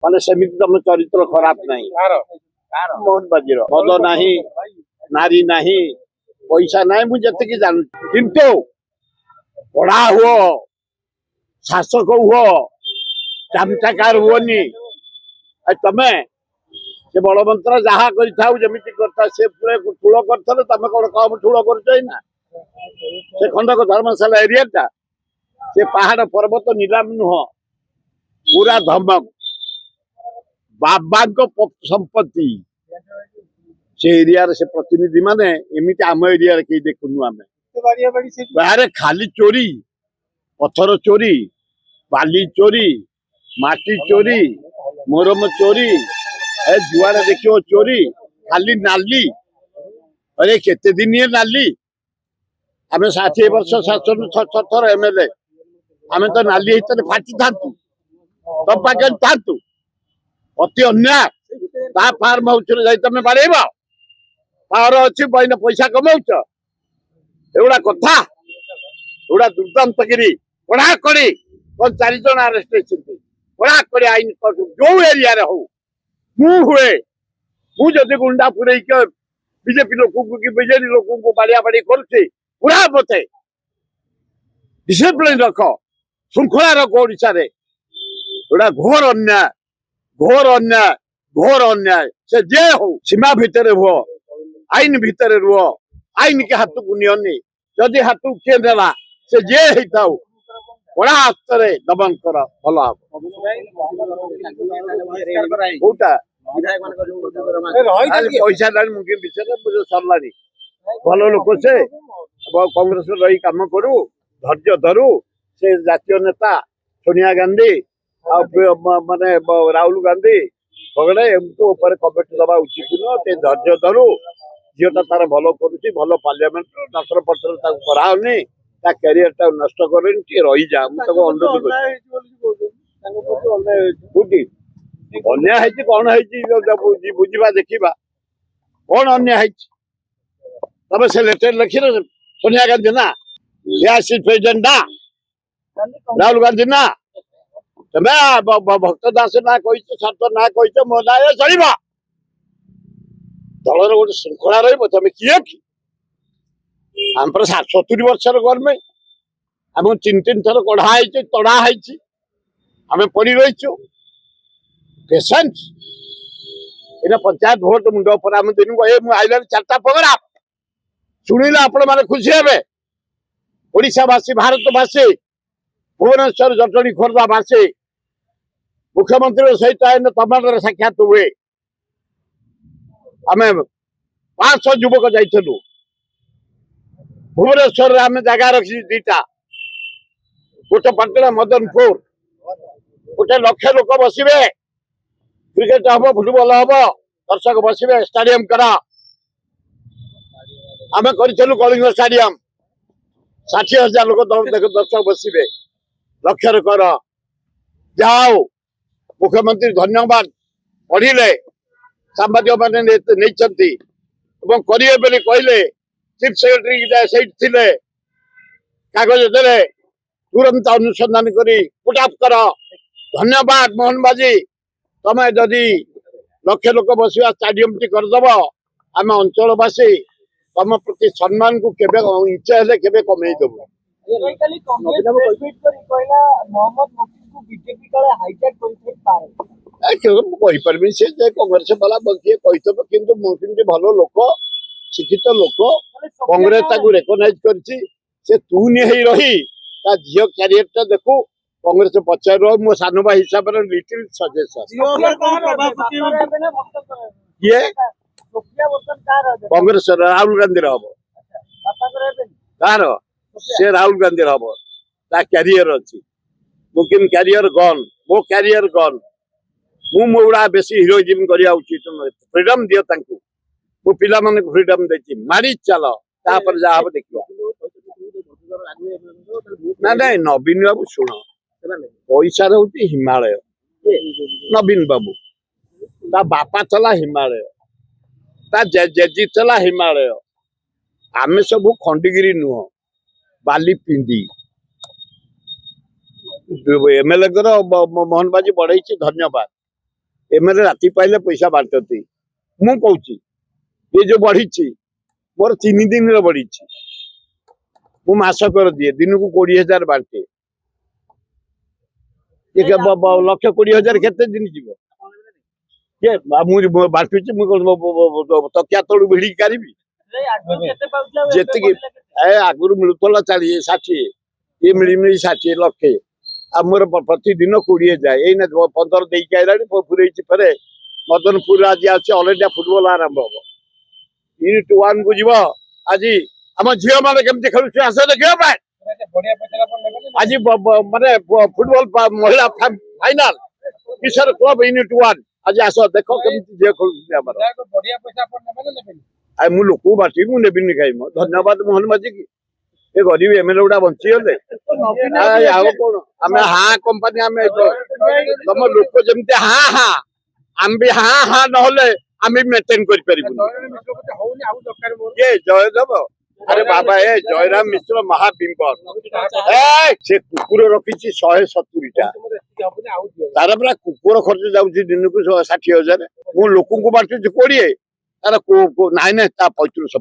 ମାନେ ସେମିତି ତମ ଚରିତ୍ର ଖରାପ ନାହିଁ। ମୋହନ ବାଜିର ମଦ ନାହିଁ, ନାରୀ ନାହିଁ, ପଇସା ନାହିଁ, ମୁଁ ଯେତିକି ଜାଣୁଛି। କିନ୍ତୁ ପଢା ହୁଅ, ଶାସକ ହୁଅ, ଚାମଚାକାର ହୁଅନି। ତମେ ସେ ବଳବନ୍ତ ଯାହା କରିଥାଉ ଯେମିତି କରିଥାଉ ସେ ଠୁଳ କରିଥିଲେ, ତମେ କଣ କମ ଠୁଳ କରୁଛ ନା? ସେ ଖଣ୍ଡକ ଧର୍ମଶାଳା ଏରିଆଟା ସେ ପାହାଡ ପର୍ବତ ନିଲାମ ନୁହଁ, ପୁରା ଧମକ ବାବାଙ୍କ ସମ୍ପତ୍ତି। ସେ ଏରିଆରେ ସେ ପ୍ରତିନିଧି ମାନେ ଏମିତି ଆମ ଏରିଆରେ କେହି ଦେଖୁନୁ। ଆମେ ବାହାରେ ଖାଲି ଚୋରି, ପଥର ଚୋରି, ବାଲି ଚୋରି, ମାଟି ଚୋରି, ମୋରମ ଚୋରି, जुआड़े देखियो चोरी, खाली नाली। अरे केते दिन ये नाली? आम 60 वर्ष शासन 6 थर एमएलए, आम तो नाली हित फाटी था तम पाखे था अति अन्याय। फार्म हाउस तुम बाड़ेब पावर अच्छी बहन पैसा कमाउच, एगुड़ा कथा एगुड़ा दुर्दान्तगिरी। कड़ाकड़ी कौन 4 जन आरेस्ट होती, कड़ाकड़ी आईन जो एरिया रे हो हुए। मुझे गुंडा पुरे बीजेपी लोक कि बीजेडी लोक बाड़िया बाड़ी करुचे, पूरा मते डिसिप्लिन रख, श्रृंखला रख। ओडिशा रे एटा घोर अन्याय, घोर अन्याय, घोर अन्याय। से जे हो सीमा भितर रुह, आईन भितर रुह, आईन के हाथ को नियनि। जदि हाथ को किए नेला से जे होता कड़ा हस्तर दमन कर भल कोटा पैसा लानी मुझे विषय मुझे सरलानी। भल लोक से कांग्रेस रही कम करू, धैर्य धरू। से जातीय नेता सोनिया गांधी माने राहुल गांधी बगड़े एमको कमेंट दबा उचित नुह। धैर्य धरू, झीटा तार भल करुच्ची, भल पार्लियामेंट नटर पटर कराओनी, कैरियर टा नष्ट कर रही जा। अनुरोध कर अन्याय कौन बुझा देखा कौन अन्याय तब से लेटर लिखी सोनिया गांधी ना प्रेसिडेंट ना राहुल गांधी ना तुम्हें भक्त दास ना कही सात ना कही मो ना चल दलर गोटे श्रृंखला रुम किए कि आम 70 वर्ष गवर्नमेंट आम 3 थर कढ़ाई तड़ाई आम पड़ी रहीचु पेशेंस। इन पंचायत भोट मुंड पर आम दिन को आईला 4टा प्रोग्राम शुणिले आपण मैंने खुशी हे। ओडावासी, भारतवासी, भुवनेश्वर, जटणी, खोर्धावासी मुख्यमंत्री सहित तमाम साक्षात हुए। आम 500 युवक जाइलु भुवनेश्वर। आम जगह रखी 2टा, गोटे पाटना मदनपुर, गोटे 1 लाख लोक बसवे, क्रिकेट हम, फुटबॉल हम, दर्शक बसवे, स्टाडियम करा। आम करूँ कलिंग स्टाडियम 60,000 लोक दर्शक बसवे, लक्षर कर जाओ। मुख्यमंत्री धन्यवाद पढ़िले, सांबादिक मैंने करेंगे कहले, चीफ सेक्रेटरी से कागज दे तुरंत अनुसंधान कर पुटअप कर। धन्यवाद मोहन बाजी, तुम जदि 1 लाख लोक बसवा स्टाडियम टी करदब, आम अंचलवासी तुम प्रति सम्मान को केबे इंच हेले केबे कमे देबो। कहीपरि से कांग्रेस वाला किए कहीथब कि मोदी भल लोक, शिक्षित लोक, कांग्रेस रेकग्नाइज कर तूनी रही झील क्यारियर टा देखू। कांग्रेस पचार मो सान भाई हिसाब से लिटिल सजेशन किए कांग्रेस राहुल गांधी हम कार से राहुल गांधी हम क्यारियर अच्छी। मुकिन क्यारियर गन, मो क्यारियर गन। मुड़ा बेसी हिरोइजम करवा उचित नुहे। फ्रीडम दियो तांकु, मु पिला माने फ्रीडम देती मारी चल तापर जा हम देखियो। ना ना नवीन बाबू शुण, पैसा हूँ हिमालय। नवीन बाबू ता बापा चला हिमालय, ता जेजी चला हिमालय। आमे सब खंडगिरी नुह, बाली पिंडी। एमएलए मोहन बाजी बढ़ाई, धन्यवाद। एमएलए राति पाइले पैसा बांटती मु कहूची ये जो बढ़ी मोर 3 दिन बढ़ी मु मासकर दिए दिन को 20,000 बांटे लक्ष 20,000 केते दिन जीव ये बांटुची तकिया तलू भिड़ी कारिबी जी आगुरी मिलूला 40-60 ये मिली 60 लक्षे आमर प्रतिदिन 20 जाए यही 15 देकी आईला पूरे फेरे मदनपुर आज ऑल इंडिया फुटबॉल आरंभ हम यूनिट 1 को जीव आज आम झील मैंने केमती खेलुचे आस देखिए आज माने फुटबॉल महिला फाइनाल किशोर क्लब यूनिट 1 आज आस देख केमती झील खेलुचे मु लोक बाटी मु नेबिनी खाई धन्यवाद मोहन माझी की ये गरीब एमएलए गुड़ा बंची गले कौन आम हाँ कंपानी आम तुम लोक जमी हाँ हाँ आम भी हाँ हाँ ना आम मेंटेन कर जयदेव अरे बाबा ए जयराम मिश्र महाबिंबर से कुकुर रखी 170 टा तार पूरा कुकुर खर्च जाऊँगी दिन को 60,000 मु लोक बांटुची 20 तार ना 35